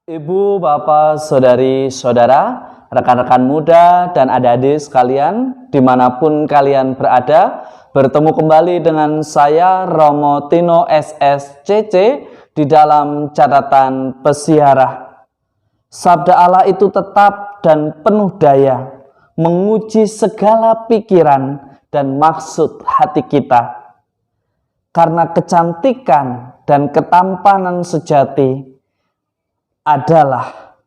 Ibu, bapak, saudari, saudara, rekan-rekan muda, dan adik-adik sekalian, dimanapun kalian berada, bertemu kembali dengan saya, Romo Tino SSCC, di dalam catatan pesiarah. Sabda Allah itu tetap dan penuh daya, menguji segala pikiran dan maksud hati kita. Karena kecantikan dan ketampanan sejati adalah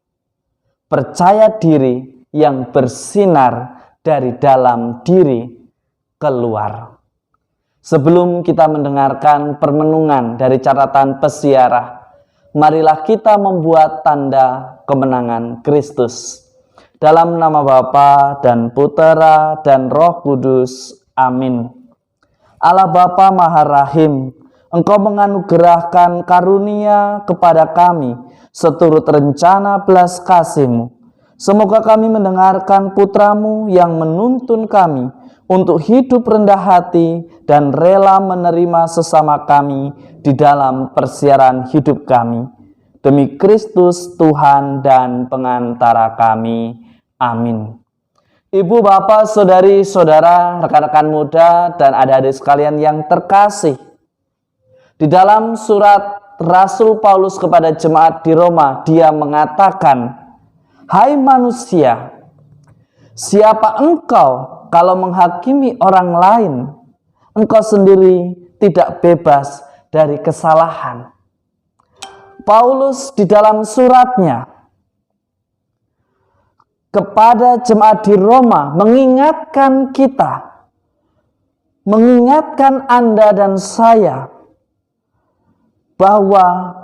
percaya diri yang bersinar dari dalam diri keluar. Sebelum kita mendengarkan permenungan dari catatan pesiarah, marilah kita membuat tanda kemenangan Kristus. Dalam nama Bapa dan Putera dan Roh Kudus. Amin. Allah Bapa Maha Rahim, Engkau menganugerahkan karunia kepada kami seturut rencana belas kasih-Mu. Semoga kami mendengarkan Putra-Mu yang menuntun kami untuk hidup rendah hati dan rela menerima sesama kami di dalam persiaran hidup kami. Demi Kristus Tuhan dan pengantara kami. Amin. Ibu, bapak, saudari, saudara, rekan-rekan muda, dan adik-adik sekalian yang terkasih, di dalam surat Rasul Paulus kepada jemaat di Roma, dia mengatakan, "Hai manusia, siapa engkau kalau menghakimi orang lain? Engkau sendiri tidak bebas dari kesalahan." Paulus di dalam suratnya kepada jemaat di Roma mengingatkan kita, mengingatkan Anda dan saya, bahwa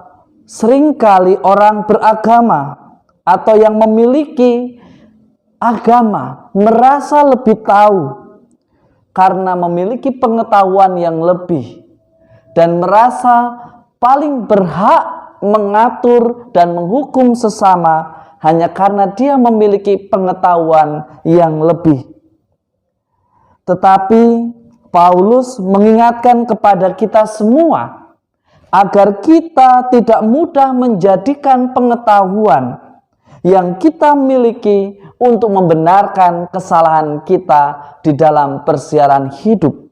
seringkali orang beragama atau yang memiliki agama merasa lebih tahu karena memiliki pengetahuan yang lebih dan merasa paling berhak mengatur dan menghukum sesama hanya karena dia memiliki pengetahuan yang lebih. Tetapi Paulus mengingatkan kepada kita semua agar kita tidak mudah menjadikan pengetahuan yang kita miliki untuk membenarkan kesalahan kita di dalam persiaran hidup.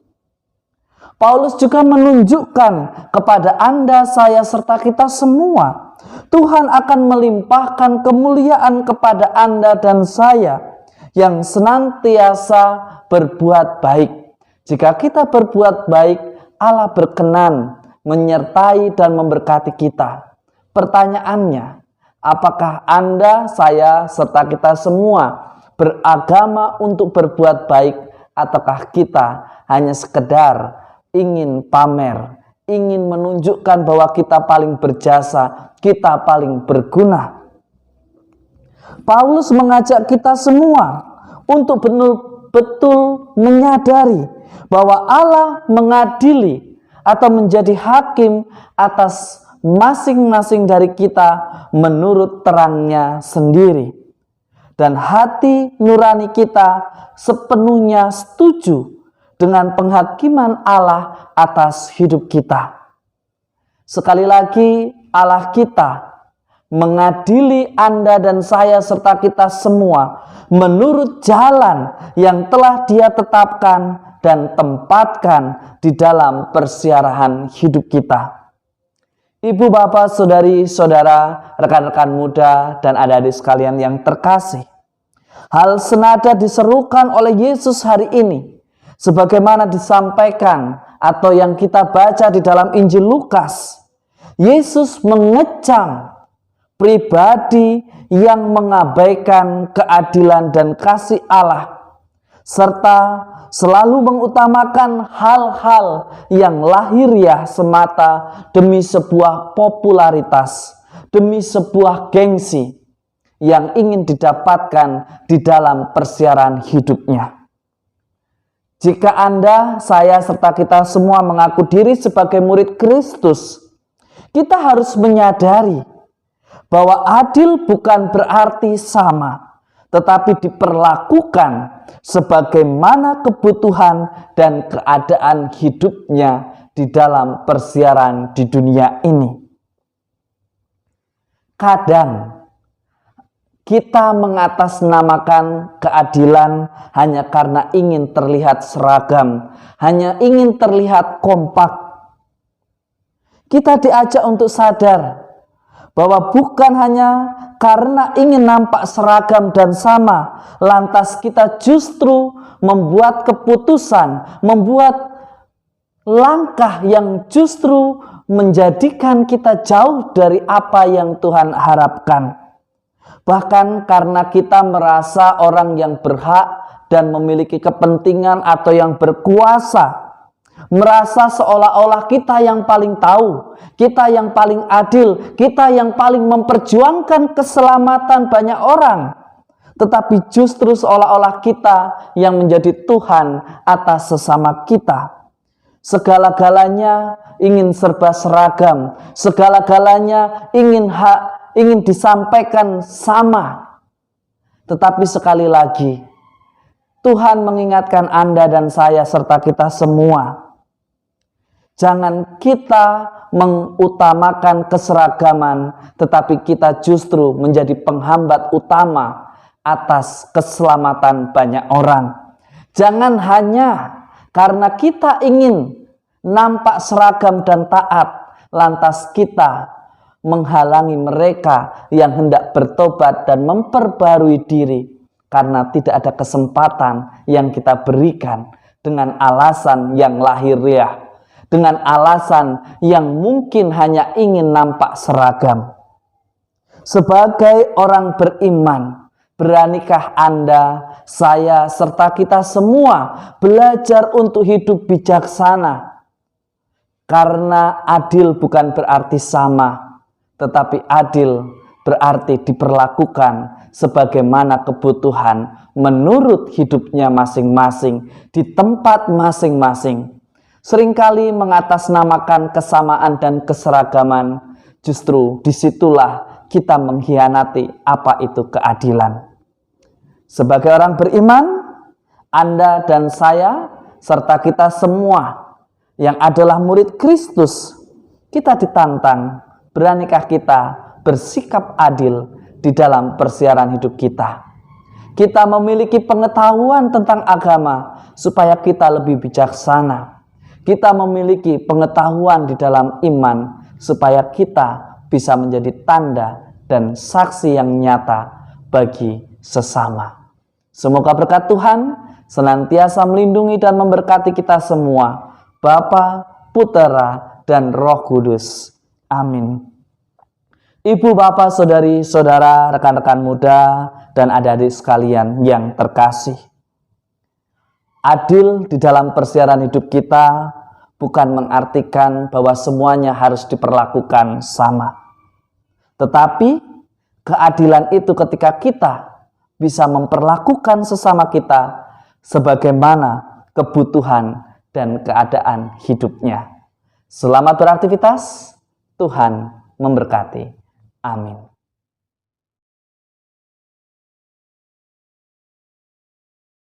Paulus juga menunjukkan kepada Anda, saya, serta kita semua, Tuhan akan melimpahkan kemuliaan kepada Anda dan saya yang senantiasa berbuat baik. Jika kita berbuat baik, Allah berkenan menyertai dan memberkati kita. Pertanyaannya, apakah Anda, saya, serta kita semua beragama untuk berbuat baik, ataukah kita hanya sekedar ingin pamer, ingin menunjukkan bahwa kita paling berjasa, kita paling berguna? Paulus mengajak kita semua untuk betul-betul menyadari bahwa Allah mengadili atau menjadi hakim atas masing-masing dari kita menurut terangnya sendiri. Dan hati nurani kita sepenuhnya setuju dengan penghakiman Allah atas hidup kita. Sekali lagi, Allah kita mengadili Anda dan saya serta kita semua menurut jalan yang telah Dia tetapkan dan tempatkan di dalam persiaran hidup kita. Ibu, bapak, saudari, saudara, rekan-rekan muda, dan adik-adik sekalian yang terkasih, hal senada diserukan oleh Yesus hari ini, sebagaimana disampaikan atau yang kita baca di dalam Injil Lukas. Yesus mengecam pribadi yang mengabaikan keadilan dan kasih Allah, serta selalu mengutamakan hal-hal yang lahiriah semata demi sebuah popularitas, demi sebuah gengsi yang ingin didapatkan di dalam persiaran hidupnya. Jika Anda, saya, serta kita semua mengaku diri sebagai murid Kristus, kita harus menyadari bahwa adil bukan berarti sama, tetapi diperlakukan sebagaimana kebutuhan dan keadaan hidupnya di dalam persiaran di dunia ini. Kadang kita mengatasnamakan keadilan hanya karena ingin terlihat seragam, hanya ingin terlihat kompak. Kita diajak untuk sadar bahwa bukan hanya karena ingin nampak seragam dan sama, lantas kita justru membuat keputusan, membuat langkah yang justru menjadikan kita jauh dari apa yang Tuhan harapkan. Bahkan karena kita merasa orang yang berhak dan memiliki kepentingan atau yang berkuasa, merasa seolah-olah kita yang paling tahu, kita yang paling adil, kita yang paling memperjuangkan keselamatan banyak orang. Tetapi justru seolah-olah kita yang menjadi Tuhan atas sesama kita. Segala-galanya ingin serba seragam, segala-galanya ingin disampaikan sama. Tetapi sekali lagi, Tuhan mengingatkan Anda dan saya serta kita semua. Jangan kita mengutamakan keseragaman, tetapi kita justru menjadi penghambat utama atas keselamatan banyak orang. Jangan hanya karena kita ingin nampak seragam dan taat, lantas kita menghalangi mereka yang hendak bertobat dan memperbarui diri karena tidak ada kesempatan yang kita berikan dengan alasan yang lahiriah, dengan alasan yang mungkin hanya ingin nampak seragam. Sebagai orang beriman, beranikah Anda, saya, serta kita semua belajar untuk hidup bijaksana? Karena adil bukan berarti sama, tetapi adil berarti diperlakukan sebagaimana kebutuhan menurut hidupnya masing-masing di tempat masing-masing. Seringkali mengatasnamakan kesamaan dan keseragaman, justru disitulah kita mengkhianati apa itu keadilan. Sebagai orang beriman, Anda dan saya, serta kita semua yang adalah murid Kristus, kita ditantang, beranikah kita bersikap adil di dalam persiaran hidup kita. Kita memiliki pengetahuan tentang agama supaya kita lebih bijaksana. Kita memiliki pengetahuan di dalam iman supaya kita bisa menjadi tanda dan saksi yang nyata bagi sesama. Semoga berkat Tuhan senantiasa melindungi dan memberkati kita semua, Bapa, Putera, dan Roh Kudus. Amin. Ibu, bapak, saudari, saudara, rekan-rekan muda, dan adik-adik sekalian yang terkasih. Adil di dalam persiaran hidup kita bukan mengartikan bahwa semuanya harus diperlakukan sama. Tetapi keadilan itu ketika kita bisa memperlakukan sesama kita sebagaimana kebutuhan dan keadaan hidupnya. Selamat beraktivitas, Tuhan memberkati. Amin.